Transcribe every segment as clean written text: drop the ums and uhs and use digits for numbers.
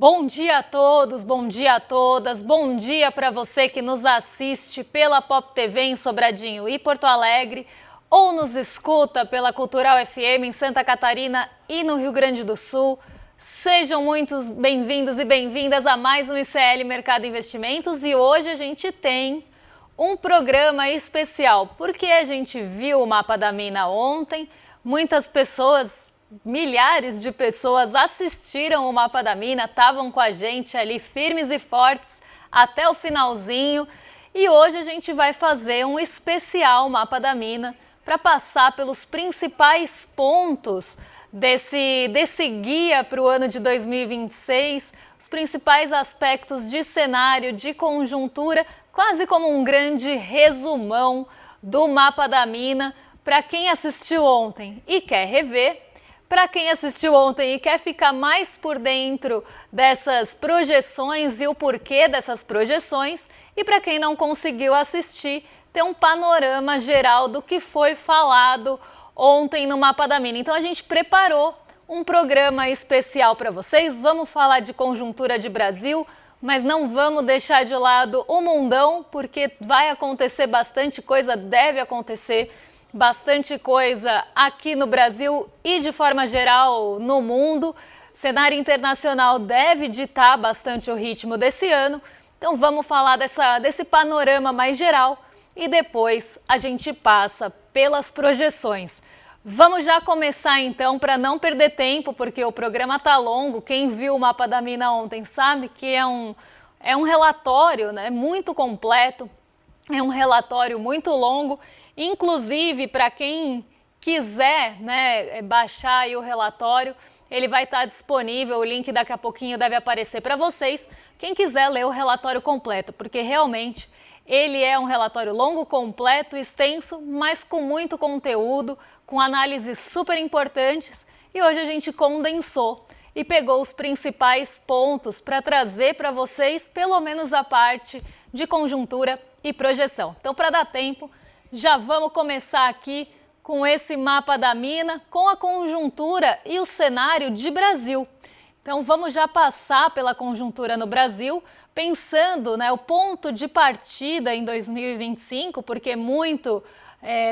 Bom dia a todos, bom dia a todas, bom dia para você que nos assiste pela Pop TV em Sobradinho e Porto Alegre ou nos escuta pela Cultural FM em Santa Catarina e no Rio Grande do Sul. Sejam muitos bem-vindos e bem-vindas a mais um ICL Mercado Investimentos e hoje a gente tem um programa especial porque a gente viu o mapa da mina ontem, muitas pessoas, milhares de pessoas assistiram o mapa da mina, estavam com a gente ali firmes e fortes até o finalzinho e hoje a gente vai fazer um especial mapa da mina para passar pelos principais pontos desse guia para o ano de 2026, os principais aspectos de cenário, de conjuntura, quase como um grande resumão do mapa da mina para quem assistiu ontem e quer rever. Para quem assistiu ontem e quer ficar mais por dentro dessas projeções e o porquê dessas projeções, e para quem não conseguiu assistir, ter um panorama geral do que foi falado ontem no mapa da mina. Então a gente preparou um programa especial para vocês, vamos falar de conjuntura de Brasil, mas não vamos deixar de lado o mundão, porque vai acontecer bastante coisa, deve acontecer bastante coisa aqui no Brasil e de forma geral no mundo. O cenário internacional deve ditar bastante o ritmo desse ano. Então vamos falar desse panorama mais geral e depois a gente passa pelas projeções. Vamos já começar então para não perder tempo, porque o programa tá longo. Quem viu o mapa da mina ontem sabe que é um relatório, né, muito completo. É um relatório muito longo, inclusive para quem quiser, né, baixar aí o relatório, ele vai estar disponível, o link daqui a pouquinho deve aparecer para vocês, quem quiser ler o relatório completo, porque realmente ele é um relatório longo, completo, extenso, mas com muito conteúdo, com análises super importantes e hoje a gente condensou e pegou os principais pontos para trazer para vocês pelo menos a parte de conjuntura e projeção. Então, para dar tempo, já vamos começar aqui com esse mapa da mina, com a conjuntura e o cenário de Brasil. Então, vamos já passar pela conjuntura no Brasil, pensando, né, o ponto de partida em 2025, porque muito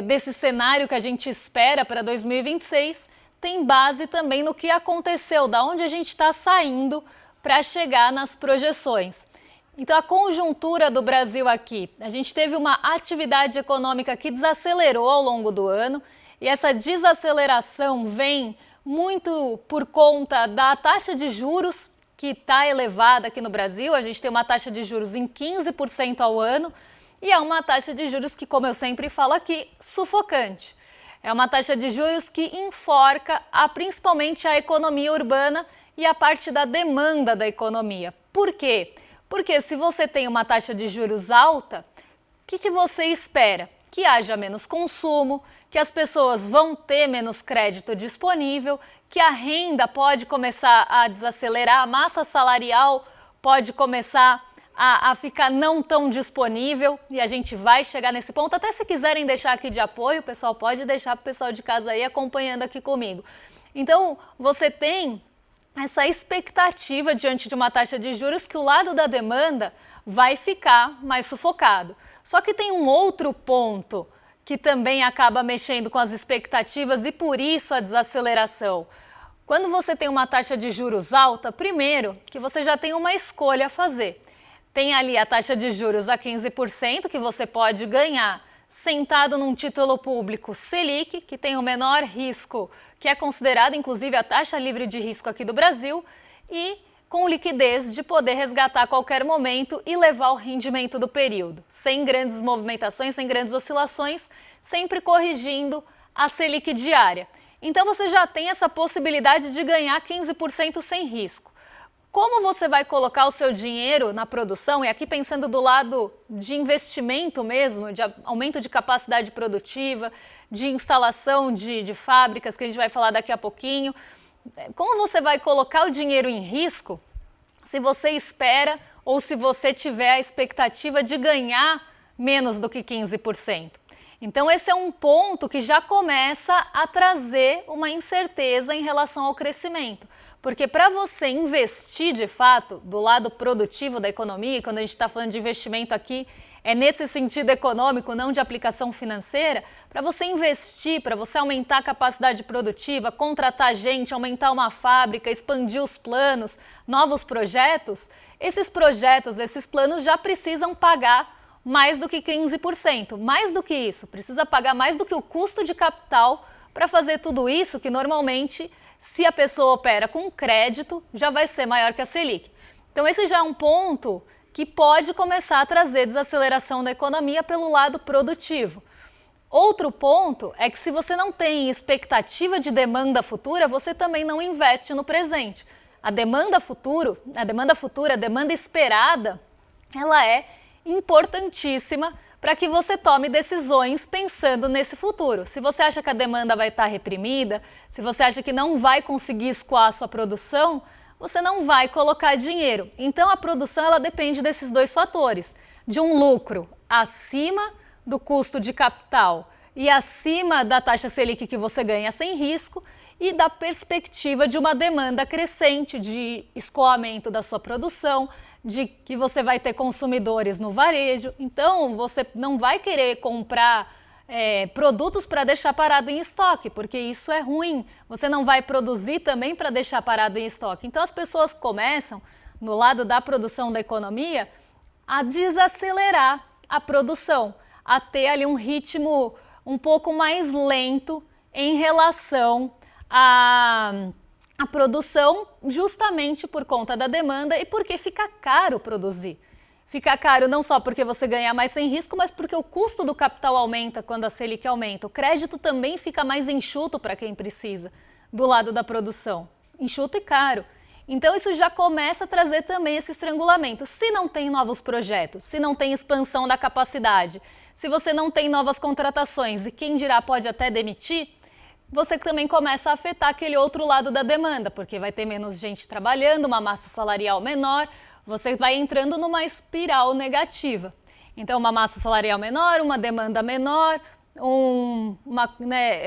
desse cenário que a gente espera para 2026 tem base também no que aconteceu, da onde a gente está saindo para chegar nas projeções. Então, a conjuntura do Brasil aqui, a gente teve uma atividade econômica que desacelerou ao longo do ano e essa desaceleração vem muito por conta da taxa de juros que está elevada aqui no Brasil. A gente tem uma taxa de juros em 15% ao ano e é uma taxa de juros que, como eu sempre falo aqui, sufocante. É uma taxa de juros que enforca principalmente a economia urbana e a parte da demanda da economia. Por quê? Porque se você tem uma taxa de juros alta, o que você espera? Que haja menos consumo, que as pessoas vão ter menos crédito disponível, que a renda pode começar a desacelerar, a massa salarial pode começar a ficar não tão disponível e a gente vai chegar nesse ponto. Até se quiserem deixar aqui de apoio, o pessoal pode deixar para o pessoal de casa aí acompanhando aqui comigo. Então, você tem essa expectativa diante de uma taxa de juros que o lado da demanda vai ficar mais sufocado. Só que tem um outro ponto que também acaba mexendo com as expectativas e por isso a desaceleração. Quando você tem uma taxa de juros alta, primeiro que você já tem uma escolha a fazer. Tem ali a taxa de juros a 15% que você pode ganhar sentado num título público Selic, que tem o menor risco, que é considerado inclusive a taxa livre de risco aqui do Brasil, e com liquidez de poder resgatar a qualquer momento e levar o rendimento do período, sem grandes movimentações, sem grandes oscilações, sempre corrigindo a Selic diária. Então você já tem essa possibilidade de ganhar 15% sem risco. Como você vai colocar o seu dinheiro na produção, e aqui pensando do lado de investimento mesmo, de aumento de capacidade produtiva, de instalação de fábricas, que a gente vai falar daqui a pouquinho, como você vai colocar o dinheiro em risco se você espera ou se você tiver a expectativa de ganhar menos do que 15%? Então esse é um ponto que já começa a trazer uma incerteza em relação ao crescimento. Porque para você investir de fato do lado produtivo da economia, e quando a gente está falando de investimento aqui, é nesse sentido econômico, não de aplicação financeira, para você investir, para você aumentar a capacidade produtiva, contratar gente, aumentar uma fábrica, expandir os planos, novos projetos, esses projetos, esses planos já precisam pagar mais do que 15%. Mais do que isso, precisa pagar mais do que o custo de capital para fazer tudo isso, que normalmente, se a pessoa opera com crédito, já vai ser maior que a Selic. Então esse já é um ponto que pode começar a trazer desaceleração da economia pelo lado produtivo. Outro ponto é que se você não tem expectativa de demanda futura, você também não investe no presente. A demanda futura, a demanda esperada, ela é importantíssima para que você tome decisões pensando nesse futuro. Se você acha que a demanda vai estar reprimida, se você acha que não vai conseguir escoar a sua produção, você não vai colocar dinheiro. Então a produção ela depende desses dois fatores, de um lucro acima do custo de capital e acima da taxa Selic que você ganha sem risco e da perspectiva de uma demanda crescente, de escoamento da sua produção, de que você vai ter consumidores no varejo. Então você não vai querer comprar produtos para deixar parado em estoque, porque isso é ruim. Você não vai produzir também para deixar parado em estoque. Então as pessoas começam, no lado da produção da economia, a desacelerar a produção, a ter ali um ritmo um pouco mais lento em relação à produção, justamente por conta da demanda e porque fica caro produzir. Fica caro não só porque você ganha mais sem risco, mas porque o custo do capital aumenta quando a Selic aumenta. O crédito também fica mais enxuto para quem precisa, do lado da produção. Enxuto e caro. Então isso já começa a trazer também esse estrangulamento. Se não tem novos projetos, se não tem expansão da capacidade, se você não tem novas contratações e quem dirá pode até demitir, você também começa a afetar aquele outro lado da demanda, porque vai ter menos gente trabalhando, uma massa salarial menor, você vai entrando numa espiral negativa. Então, uma massa salarial menor, uma demanda menor,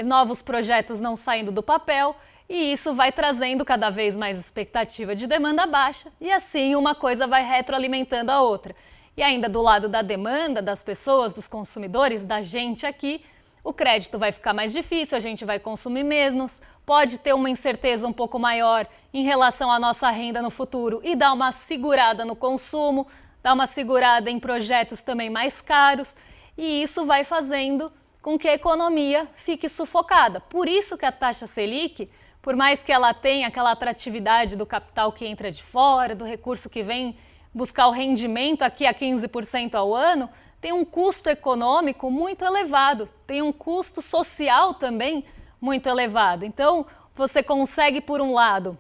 novos projetos não saindo do papel, e isso vai trazendo cada vez mais expectativa de demanda baixa, e assim uma coisa vai retroalimentando a outra. E ainda do lado da demanda, das pessoas, dos consumidores, da gente aqui, o crédito vai ficar mais difícil, a gente vai consumir menos, pode ter uma incerteza um pouco maior em relação à nossa renda no futuro e dar uma segurada no consumo, dar uma segurada em projetos também mais caros, e isso vai fazendo com que a economia fique sufocada. Por isso que a taxa Selic, por mais que ela tenha aquela atratividade do capital que entra de fora, do recurso que vem buscar o rendimento aqui a 15% ao ano, tem um custo econômico muito elevado, tem um custo social também muito elevado. Então, você consegue, por um lado,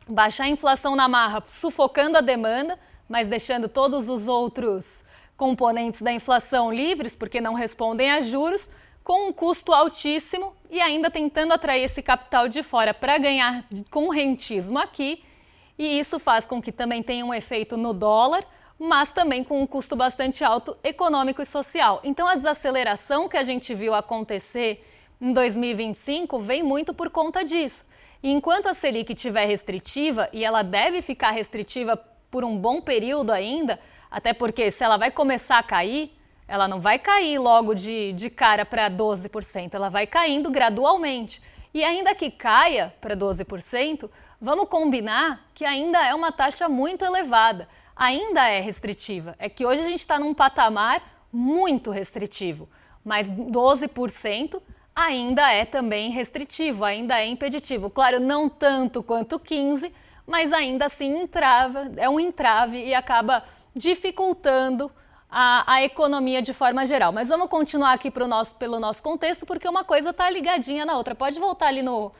baixar a inflação na marra, sufocando a demanda, mas deixando todos os outros componentes da inflação livres, porque não respondem a juros, com um custo altíssimo e ainda tentando atrair esse capital de fora para ganhar com rentismo aqui. E isso faz com que também tenha um efeito no dólar, mas também com um custo bastante alto econômico e social. Então a desaceleração que a gente viu acontecer em 2025 vem muito por conta disso. E enquanto a Selic estiver restritiva, e ela deve ficar restritiva por um bom período ainda, até porque se ela vai começar a cair, ela não vai cair logo de cara para 12%, ela vai caindo gradualmente. E ainda que caia para 12%, vamos combinar que ainda é uma taxa muito elevada. Ainda é restritiva. É que hoje a gente está num patamar muito restritivo, mas 12% ainda é também restritivo, ainda é impeditivo. Claro, não tanto quanto 15%, mas ainda assim é um entrave e acaba dificultando a economia de forma geral. Mas vamos continuar aqui pelo nosso contexto, porque uma coisa está ligadinha na outra. Pode voltar ali no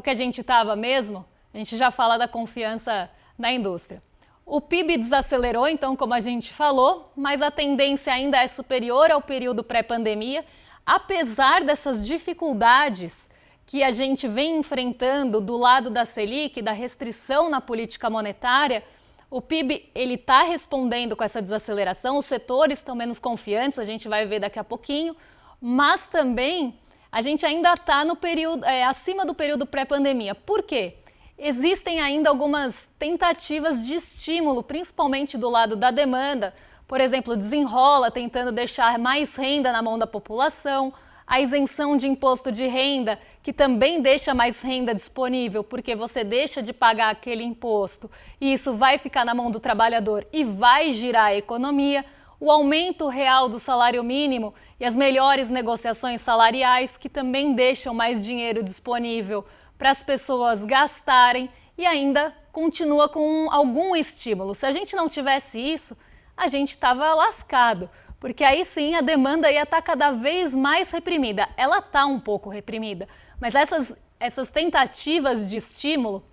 que a gente estava mesmo? A gente já fala da confiança na indústria. O PIB desacelerou, então, como a gente falou, mas a tendência ainda é superior ao período pré-pandemia, apesar dessas dificuldades que a gente vem enfrentando do lado da Selic, da restrição na política monetária. O PIB está respondendo com essa desaceleração, os setores estão menos confiantes, a gente vai ver daqui a pouquinho, mas também a gente ainda está no período, acima do período pré-pandemia. Por quê? Existem ainda algumas tentativas de estímulo, principalmente do lado da demanda. Por exemplo, Desenrola tentando deixar mais renda na mão da população, a isenção de imposto de renda, que também deixa mais renda disponível, porque você deixa de pagar aquele imposto e isso vai ficar na mão do trabalhador e vai girar a economia. O aumento real do salário mínimo e as melhores negociações salariais, que também deixam mais dinheiro disponível para as pessoas gastarem e ainda continua com algum estímulo. Se a gente não tivesse isso, a gente estava lascado, porque aí sim a demanda ia estar cada vez mais reprimida. Ela está um pouco reprimida, mas essas tentativas de estímulo,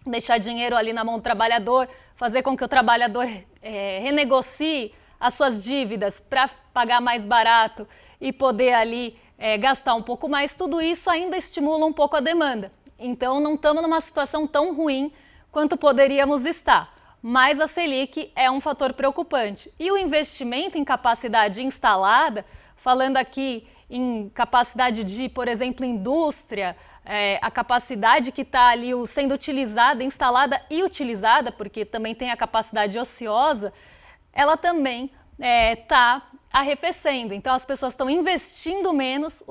deixar dinheiro ali na mão do trabalhador, fazer com que o trabalhador renegocie as suas dívidas para pagar mais barato e poder ali gastar um pouco mais, tudo isso ainda estimula um pouco a demanda. Então não estamos numa situação tão ruim quanto poderíamos estar, mas a Selic é um fator preocupante. E o investimento em capacidade instalada, falando aqui em capacidade de, por exemplo, indústria, a capacidade que está ali sendo utilizada, instalada e utilizada, porque também tem a capacidade ociosa, ela também está arrefecendo. Então as pessoas estão investindo menos,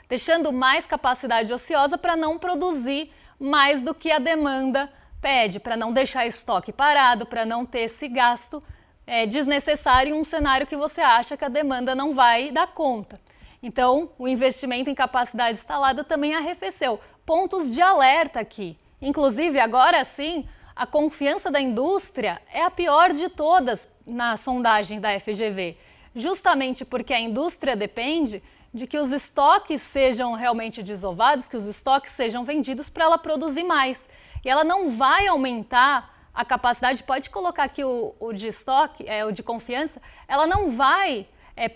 deixando mais capacidade ociosa para não produzir mais do que a demanda pede, para não deixar estoque parado, para não ter esse gasto desnecessário em um cenário que você acha que a demanda não vai dar conta. Então, o investimento em capacidade instalada também arrefeceu. Pontos de alerta aqui. Inclusive, agora sim, a confiança da indústria é a pior de todas na sondagem da FGV, justamente porque a indústria depende de que os estoques sejam realmente desovados, que os estoques sejam vendidos para ela produzir mais. E ela não vai aumentar a capacidade, pode colocar aqui o de estoque, o de confiança, ela não vai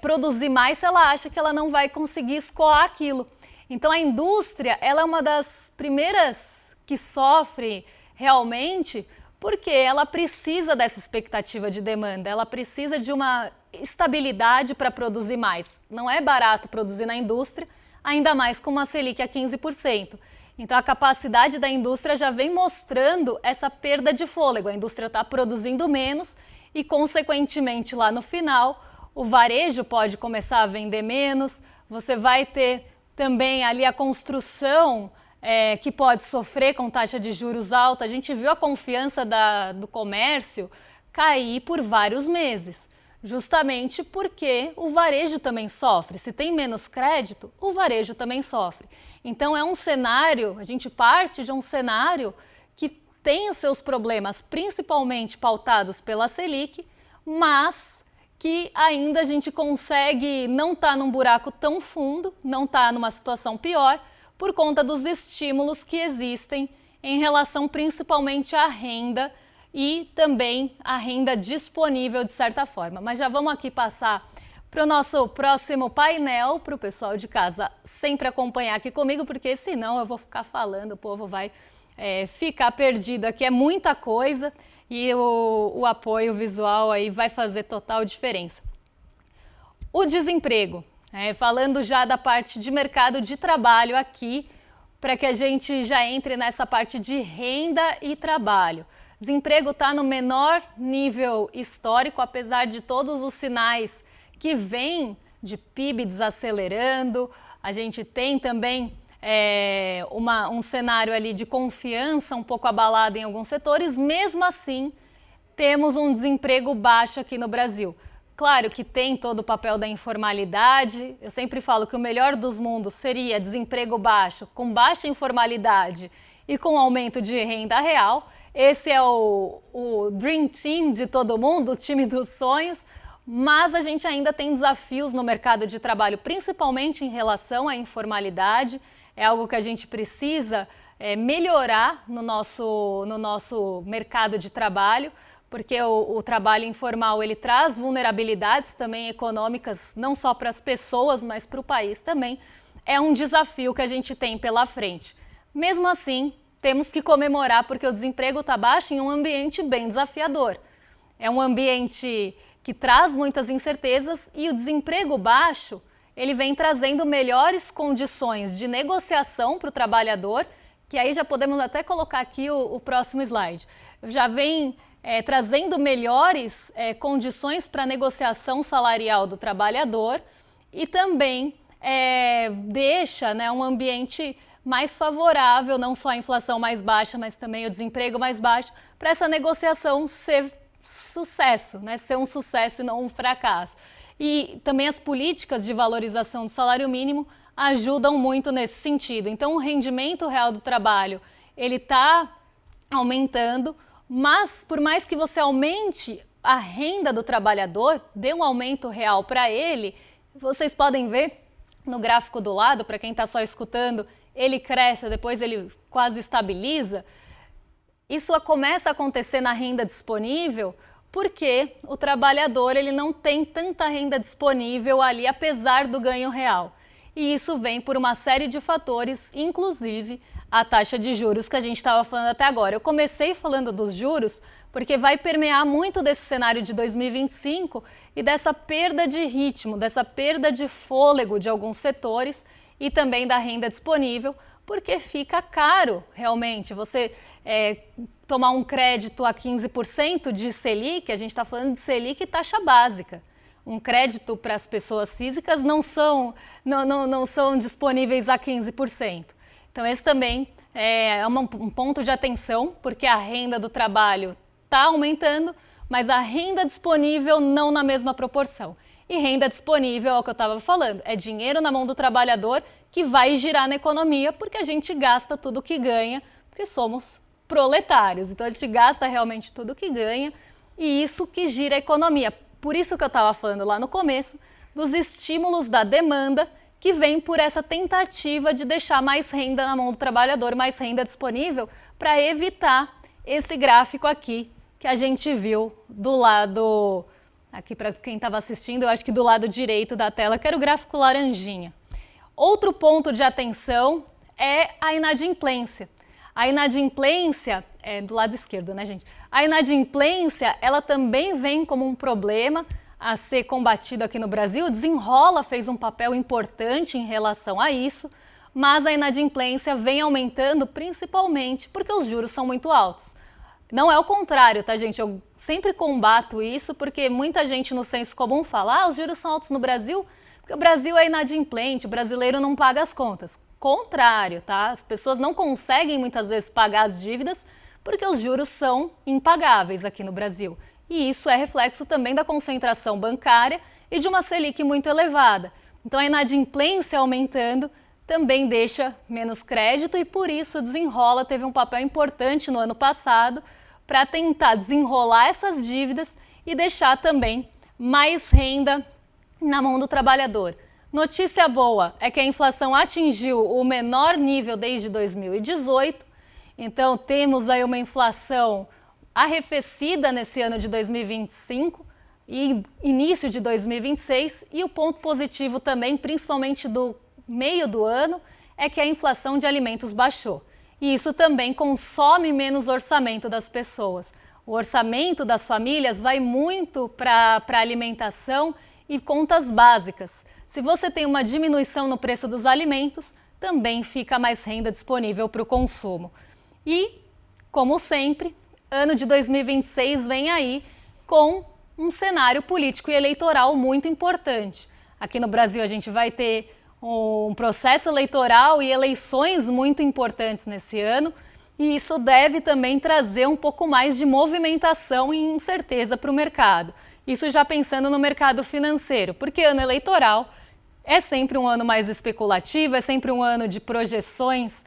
produzir mais se ela acha que ela não vai conseguir escoar aquilo. Então a indústria, ela é uma das primeiras que sofre realmente, porque ela precisa dessa expectativa de demanda, ela precisa de uma estabilidade para produzir mais. Não é barato produzir na indústria, ainda mais com uma Selic a 15%. Então a capacidade da indústria já vem mostrando essa perda de fôlego. A indústria está produzindo menos e, consequentemente, lá no final, o varejo pode começar a vender menos, você vai ter também ali a construção que pode sofrer com taxa de juros alta. A gente viu a confiança do comércio cair por vários meses, justamente porque o varejo também sofre. Se tem menos crédito, o varejo também sofre. Então é um cenário, a gente parte de um cenário que tem os seus problemas, principalmente pautados pela Selic, mas que ainda a gente consegue não estar num buraco tão fundo, não estar numa situação pior, por conta dos estímulos que existem em relação principalmente à renda e também à renda disponível de certa forma. Mas já vamos aqui passar para o nosso próximo painel, para o pessoal de casa sempre acompanhar aqui comigo, porque senão eu vou ficar falando, o povo vai ficar perdido aqui, é muita coisa e o apoio visual aí vai fazer total diferença. O desemprego. Falando já da parte de mercado de trabalho aqui, para que a gente já entre nessa parte de renda e trabalho. Desemprego está no menor nível histórico, apesar de todos os sinais que vêm de PIB desacelerando. A gente tem também um cenário ali de confiança um pouco abalado em alguns setores. Mesmo assim, temos um desemprego baixo aqui no Brasil. Claro que tem todo o papel da informalidade. Eu sempre falo que o melhor dos mundos seria desemprego baixo, com baixa informalidade e com aumento de renda real. Esse é o Dream Team de todo mundo, o time dos sonhos. Mas a gente ainda tem desafios no mercado de trabalho, principalmente em relação à informalidade. É algo que a gente precisa melhorar no nosso mercado de trabalho, porque o trabalho informal ele traz vulnerabilidades também econômicas, não só para as pessoas, mas para o país também. É um desafio que a gente tem pela frente. Mesmo assim, temos que comemorar porque o desemprego está baixo em um ambiente bem desafiador. É um ambiente que traz muitas incertezas e o desemprego baixo, ele vem trazendo melhores condições de negociação para o trabalhador, que aí já podemos até colocar aqui o próximo slide. Já vem trazendo melhores condições para a negociação salarial do trabalhador e também deixa, né, um ambiente mais favorável, não só a inflação mais baixa, mas também o desemprego mais baixo, para essa negociação ser sucesso, né, ser um sucesso e não um fracasso. E também as políticas de valorização do salário mínimo ajudam muito nesse sentido. Então, o rendimento real do trabalho, ele está aumentando, mas por mais que você aumente a renda do trabalhador, dê um aumento real para ele, vocês podem ver no gráfico do lado, para quem está só escutando, ele cresce, depois ele quase estabiliza. Isso começa a acontecer na renda disponível porque o trabalhador ele não tem tanta renda disponível ali, apesar do ganho real. E isso vem por uma série de fatores, inclusive a taxa de juros que a gente estava falando até agora. Eu comecei falando dos juros porque vai permear muito desse cenário de 2025 e dessa perda de ritmo, dessa perda de fôlego de alguns setores e também da renda disponível, porque fica caro realmente você tomar um crédito a 15% de Selic, a gente está falando de Selic e taxa básica. Um crédito para as pessoas físicas não são disponíveis a 15%. Então esse também é um ponto de atenção, porque a renda do trabalho está aumentando, mas a renda disponível não na mesma proporção. E renda disponível, é o que eu estava falando, é dinheiro na mão do trabalhador que vai girar na economia, porque a gente gasta tudo que ganha, porque somos proletários. Então a gente gasta realmente tudo que ganha e isso que gira a economia. Por isso que eu estava falando lá no começo dos estímulos da demanda que vem por essa tentativa de deixar mais renda na mão do trabalhador, mais renda disponível, para evitar esse gráfico aqui que a gente viu do lado, aqui para quem estava assistindo, eu acho que do lado direito da tela, que era o gráfico laranjinha. Outro ponto de atenção é a inadimplência. A inadimplência, do lado esquerdo, né, gente? A inadimplência, ela também vem como um problema a ser combatido aqui no Brasil. O Desenrola fez um papel importante em relação a isso, mas a inadimplência vem aumentando principalmente porque os juros são muito altos. Não é o contrário, tá, gente? Eu sempre combato isso porque muita gente no senso comum fala: os juros são altos no Brasil porque o Brasil é inadimplente, o brasileiro não paga as contas. Contrário, tá? As pessoas não conseguem muitas vezes pagar as dívidas porque os juros são impagáveis aqui no Brasil. E isso é reflexo também da concentração bancária e de uma Selic muito elevada. Então a inadimplência aumentando também deixa menos crédito e por isso o Desenrola teve um papel importante no ano passado para tentar desenrolar essas dívidas e deixar também mais renda na mão do trabalhador. Notícia boa é que a inflação atingiu o menor nível desde 2018, então temos aí uma inflação arrefecida nesse ano de 2025 e início de 2026, e o ponto positivo também, principalmente do meio do ano, é que a inflação de alimentos baixou. E isso também consome menos orçamento das pessoas. O orçamento das famílias vai muito para alimentação e contas básicas. Se você tem uma diminuição no preço dos alimentos, também fica mais renda disponível para o consumo. E, como sempre, ano de 2026 vem aí com um cenário político e eleitoral muito importante. Aqui no Brasil a gente vai ter um processo eleitoral e eleições muito importantes nesse ano, e isso deve também trazer um pouco mais de movimentação e incerteza para o mercado. Isso já pensando no mercado financeiro, porque ano eleitoral é sempre um ano mais especulativo, é sempre um ano de projeções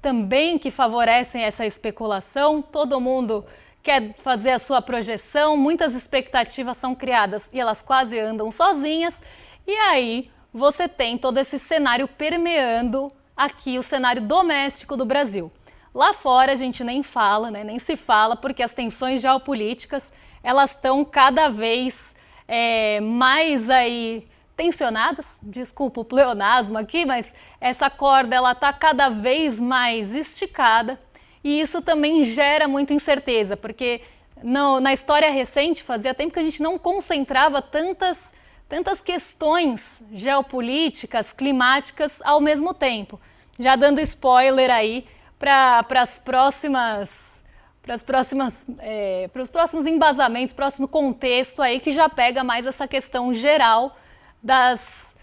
também que favorecem essa especulação. Todo mundo quer fazer a sua projeção, muitas expectativas são criadas e elas quase andam sozinhas, e aí você tem todo esse cenário permeando aqui o cenário doméstico do Brasil. Lá fora a gente nem fala, né? Nem se fala, porque as tensões geopolíticas elas estão cada vez mais aí tensionadas. Desculpa o pleonasmo aqui, mas essa corda ela está cada vez mais esticada e isso também gera muita incerteza, porque na história recente fazia tempo que a gente não concentrava tantas questões geopolíticas, climáticas ao mesmo tempo. Já dando spoiler aí para os próximos embasamentos, próximo contexto aí que já pega mais essa questão geral das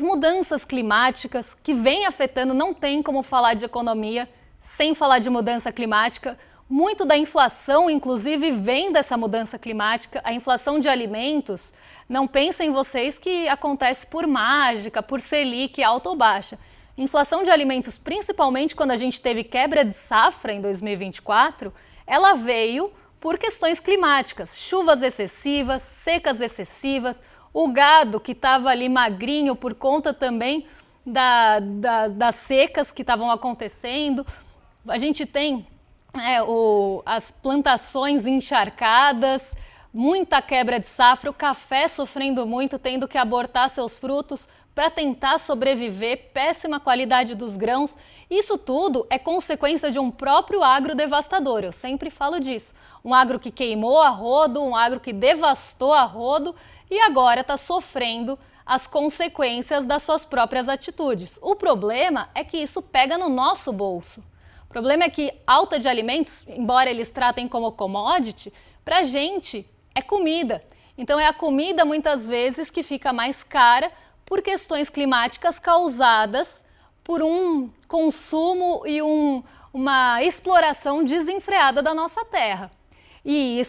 mudanças climáticas que vem afetando. Não tem como falar de economia sem falar de mudança climática. Muito da inflação, inclusive, vem dessa mudança climática. A inflação de alimentos, não pensem vocês que acontece por mágica, por Selic alta ou baixa. Inflação de alimentos, principalmente quando a gente teve quebra de safra em 2024, ela veio por questões climáticas, chuvas excessivas, secas excessivas, o gado que estava ali magrinho por conta também das secas que estavam acontecendo. A gente tem as plantações encharcadas, muita quebra de safra, o café sofrendo muito, tendo que abortar seus frutos para tentar sobreviver, péssima qualidade dos grãos. Isso tudo é consequência de um próprio agro devastador, eu sempre falo disso. Um agro que queimou a rodo, um agro que devastou a rodo e agora está sofrendo as consequências das suas próprias atitudes. O problema é que isso pega no nosso bolso. O problema é que alta de alimentos, embora eles tratem como commodity, para a gente é comida. Então é a comida muitas vezes que fica mais cara por questões climáticas causadas por um consumo e uma exploração desenfreada da nossa terra. E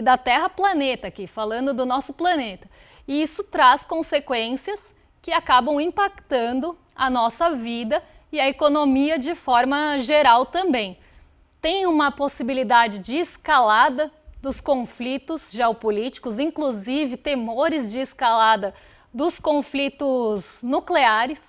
da Terra planeta aqui, falando do nosso planeta. E isso traz consequências que acabam impactando a nossa vida e a economia de forma geral também. Tem uma possibilidade de escalada dos conflitos geopolíticos, inclusive temores de escalada dos conflitos nucleares.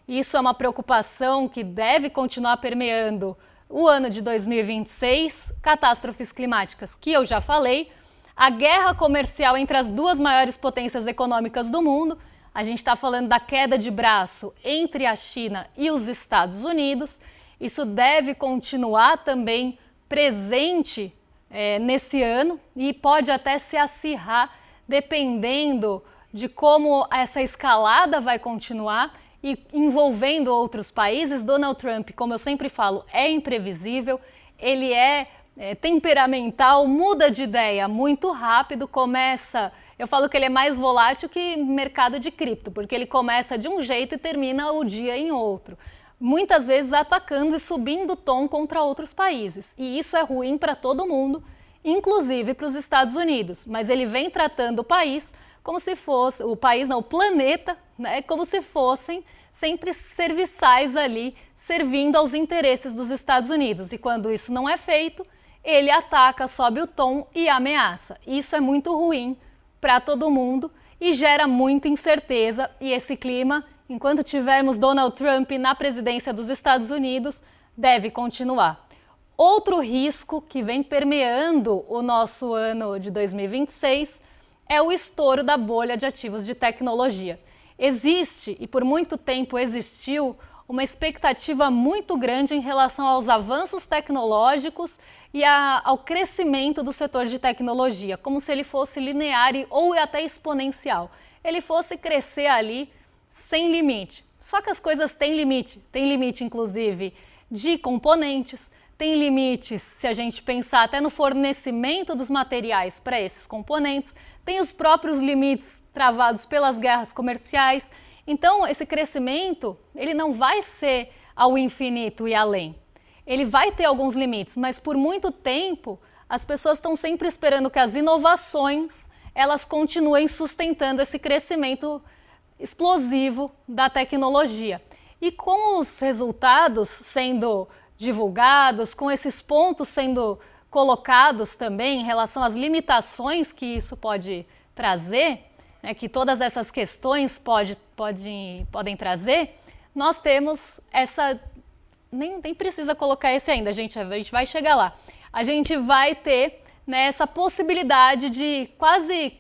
Isso é uma preocupação que deve continuar permeando o ano de 2026, catástrofes climáticas que eu já falei, a guerra comercial entre as duas maiores potências econômicas do mundo. A gente está falando da queda de braço entre a China e os Estados Unidos. Isso deve continuar também presente nesse ano e pode até se acirrar dependendo de como essa escalada vai continuar e envolvendo outros países. Donald Trump, como eu sempre falo, é imprevisível, ele é temperamental, muda de ideia muito rápido, eu falo que ele é mais volátil que mercado de cripto, porque ele começa de um jeito e termina o dia em outro. Muitas vezes atacando e subindo o tom contra outros países. E isso é ruim para todo mundo, inclusive para os Estados Unidos. Mas ele vem tratando o país como se fosse, o planeta, né, como se fossem sempre serviçais ali, servindo aos interesses dos Estados Unidos. E quando isso não é feito, ele ataca, sobe o tom e ameaça. Isso é muito ruim para todo mundo e gera muita incerteza. E esse clima, enquanto tivermos Donald Trump na presidência dos Estados Unidos, deve continuar. Outro risco que vem permeando o nosso ano de 2026 é o estouro da bolha de ativos de tecnologia. Existe, e por muito tempo existiu, uma expectativa muito grande em relação aos avanços tecnológicos e ao crescimento do setor de tecnologia, como se ele fosse linear ou até exponencial. Ele fosse crescer ali sem limite. Só que as coisas têm limite inclusive de componentes, tem limites se a gente pensar até no fornecimento dos materiais para esses componentes, tem os próprios limites travados pelas guerras comerciais. Então, esse crescimento, ele não vai ser ao infinito e além. Ele vai ter alguns limites, mas por muito tempo as pessoas estão sempre esperando que as inovações elas continuem sustentando esse crescimento explosivo da tecnologia. E com os resultados sendo divulgados, com esses pontos sendo colocados também em relação às limitações que isso pode trazer, que todas essas questões podem trazer, nós temos essa... Nem precisa colocar esse ainda, a gente vai chegar lá. A gente vai ter essa possibilidade de quase...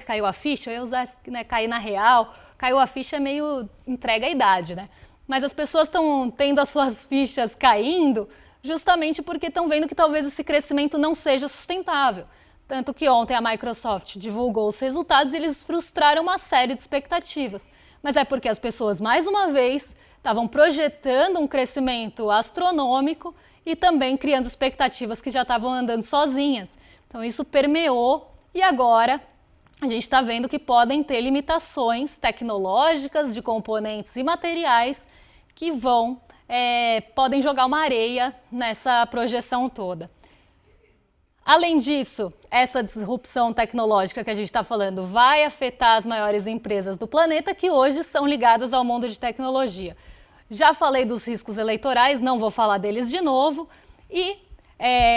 Caiu a ficha, eu ia usar cair na real, caiu a ficha é meio entrega a idade, né? Mas as pessoas estão tendo as suas fichas caindo justamente porque estão vendo que talvez esse crescimento não seja sustentável. Tanto que ontem a Microsoft divulgou os resultados e eles frustraram uma série de expectativas. Mas é porque as pessoas, mais uma vez, estavam projetando um crescimento astronômico e também criando expectativas que já estavam andando sozinhas. Então isso permeou e agora a gente está vendo que podem ter limitações tecnológicas de componentes e materiais que podem jogar uma areia nessa projeção toda. Além disso, essa disrupção tecnológica que a gente está falando vai afetar as maiores empresas do planeta que hoje são ligadas ao mundo de tecnologia. Já falei dos riscos eleitorais, não vou falar deles de novo. E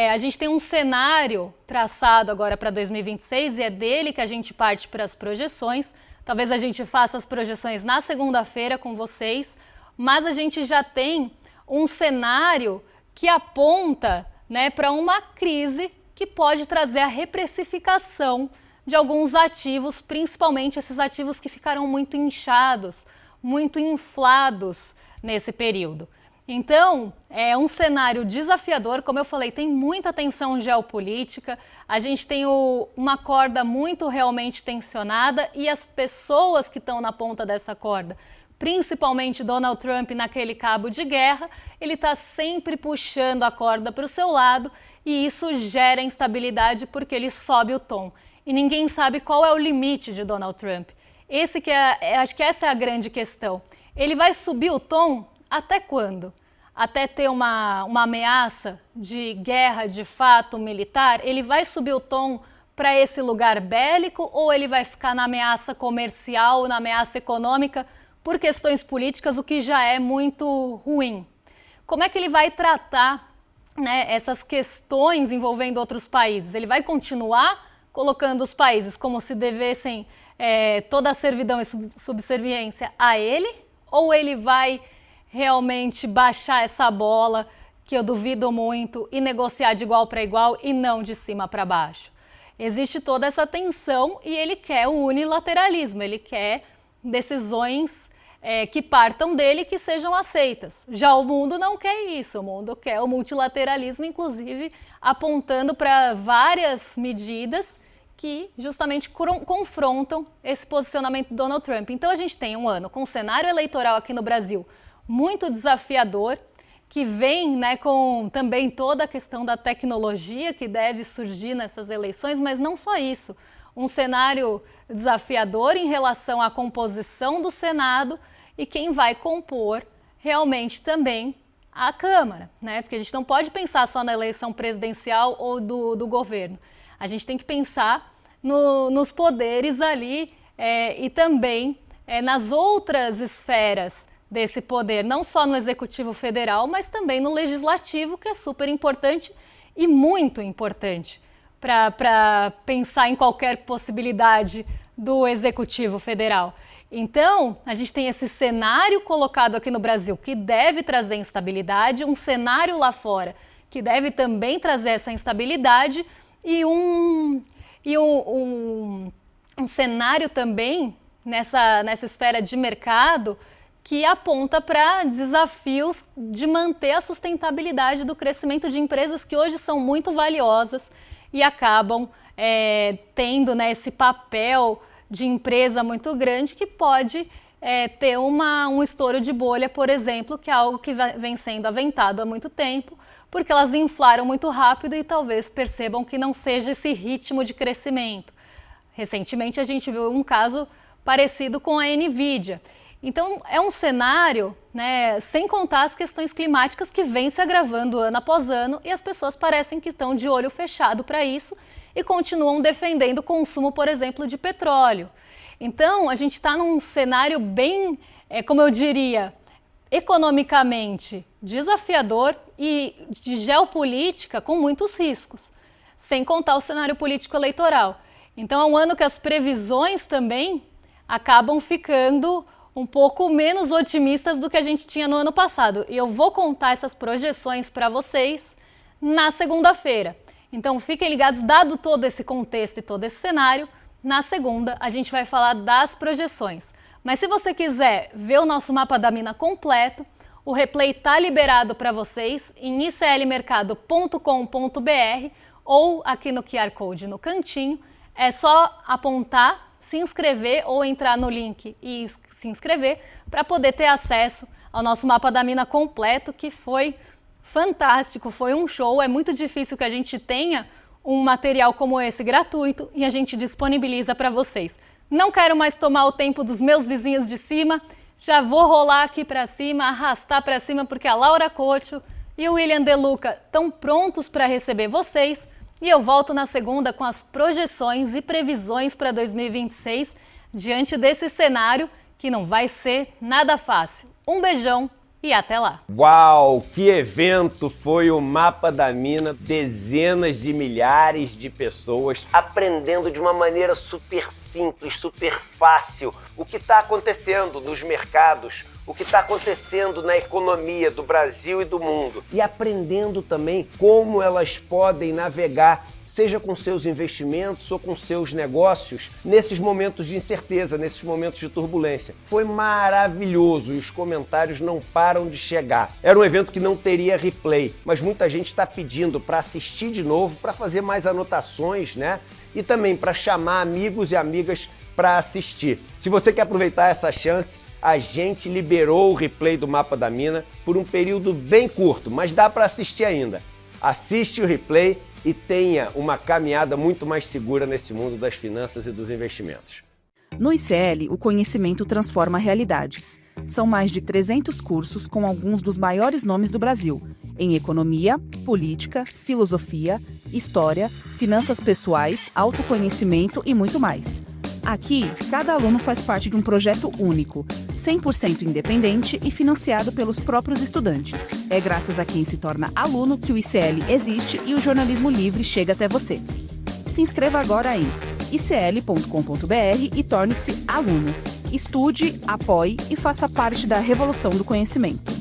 a gente tem um cenário traçado agora para 2026 e é dele que a gente parte para as projeções. Talvez a gente faça as projeções na segunda-feira com vocês, mas a gente já tem um cenário que aponta, né, para uma crise que pode trazer a reprecificação de alguns ativos, principalmente esses ativos que ficaram muito inchados, muito inflados nesse período. Então, é um cenário desafiador, como eu falei, tem muita tensão geopolítica, a gente tem uma corda muito realmente tensionada e as pessoas que estão na ponta dessa corda, principalmente Donald Trump naquele cabo de guerra, ele está sempre puxando a corda para o seu lado e isso gera instabilidade porque ele sobe o tom. E ninguém sabe qual é o limite de Donald Trump. Acho que essa é a grande questão. Ele vai subir o tom até quando? Até ter uma ameaça de guerra de fato militar? Ele vai subir o tom para esse lugar bélico ou ele vai ficar na ameaça comercial, na ameaça econômica por questões políticas, o que já é muito ruim? Como é que ele vai tratar, né, essas questões envolvendo outros países? Ele vai continuar colocando os países como se devessem toda a servidão e subserviência a ele? Ou ele vai realmente baixar essa bola, que eu duvido muito, e negociar de igual para igual e não de cima para baixo? Existe toda essa tensão e ele quer o unilateralismo, ele quer decisões que partam dele e que sejam aceitas. Já o mundo não quer isso, o mundo quer o multilateralismo, inclusive apontando para várias medidas que justamente confrontam esse posicionamento do Donald Trump. Então a gente tem um ano com um cenário eleitoral aqui no Brasil muito desafiador, que vem, né, com também toda a questão da tecnologia que deve surgir nessas eleições, mas não só isso. Um cenário desafiador em relação à composição do Senado e quem vai compor realmente também a Câmara, né? Porque a gente não pode pensar só na eleição presidencial ou do governo. A gente tem que pensar nos poderes ali e também nas outras esferas desse poder, não só no Executivo Federal, mas também no Legislativo, que é super importante e muito importante para pensar em qualquer possibilidade do Executivo Federal. Então, a gente tem esse cenário colocado aqui no Brasil que deve trazer instabilidade, um cenário lá fora que deve também trazer essa instabilidade e um cenário também nessa esfera de mercado que aponta para desafios de manter a sustentabilidade do crescimento de empresas que hoje são muito valiosas e acabam tendo, né, esse papel de empresa muito grande que pode ter um estouro de bolha, por exemplo, que é algo que vem sendo aventado há muito tempo, porque elas inflaram muito rápido e talvez percebam que não seja esse ritmo de crescimento. Recentemente a gente viu um caso parecido com a Nvidia. Então é um cenário, né, sem contar as questões climáticas que vêm se agravando ano após ano e as pessoas parecem que estão de olho fechado para isso e continuam defendendo o consumo, por exemplo, de petróleo. Então a gente está num cenário bem, como eu diria, economicamente desafiador e de geopolítica com muitos riscos, sem contar o cenário político eleitoral. Então é um ano que as previsões também acabam ficando um pouco menos otimistas do que a gente tinha no ano passado. E eu vou contar essas projeções para vocês na segunda-feira. Então fiquem ligados, dado todo esse contexto e todo esse cenário, na segunda a gente vai falar das projeções. Mas se você quiser ver o nosso mapa da mina completo, o replay está liberado para vocês em iclmercado.com.br ou aqui no QR Code no cantinho. É só apontar, se inscrever ou entrar no link e se inscrever para poder ter acesso ao nosso mapa da mina completo, que foi fantástico, foi um show. É muito difícil que a gente tenha um material como esse gratuito e a gente disponibiliza para vocês. Não quero mais tomar o tempo dos meus vizinhos de cima, já vou rolar aqui para cima, arrastar para cima, porque a Laura Corcho e o William De Luca estão prontos para receber vocês. E eu volto na segunda com as projeções e previsões para 2026, diante desse cenário que não vai ser nada fácil. Um beijão e até lá! Uau, que evento foi o Mapa da Mina! Dezenas de milhares de pessoas aprendendo de uma maneira super simples, super fácil o que está acontecendo nos mercados, o que está acontecendo na economia do Brasil e do mundo. E aprendendo também como elas podem navegar, seja com seus investimentos ou com seus negócios, nesses momentos de incerteza, nesses momentos de turbulência. Foi maravilhoso e os comentários não param de chegar. Era um evento que não teria replay, mas muita gente está pedindo para assistir de novo, para fazer mais anotações, né? E também para chamar amigos e amigas para assistir. Se você quer aproveitar essa chance, a gente liberou o replay do Mapa da Mina por um período bem curto, mas dá para assistir ainda. Assiste o replay e tenha uma caminhada muito mais segura nesse mundo das finanças e dos investimentos. No ICL, o conhecimento transforma realidades. São mais de 300 cursos com alguns dos maiores nomes do Brasil, em economia, política, filosofia, história, finanças pessoais, autoconhecimento e muito mais. Aqui, cada aluno faz parte de um projeto único, 100% independente e financiado pelos próprios estudantes. É graças a quem se torna aluno que o ICL existe e o jornalismo livre chega até você. Se inscreva agora em icl.com.br e torne-se aluno. Estude, apoie e faça parte da revolução do conhecimento.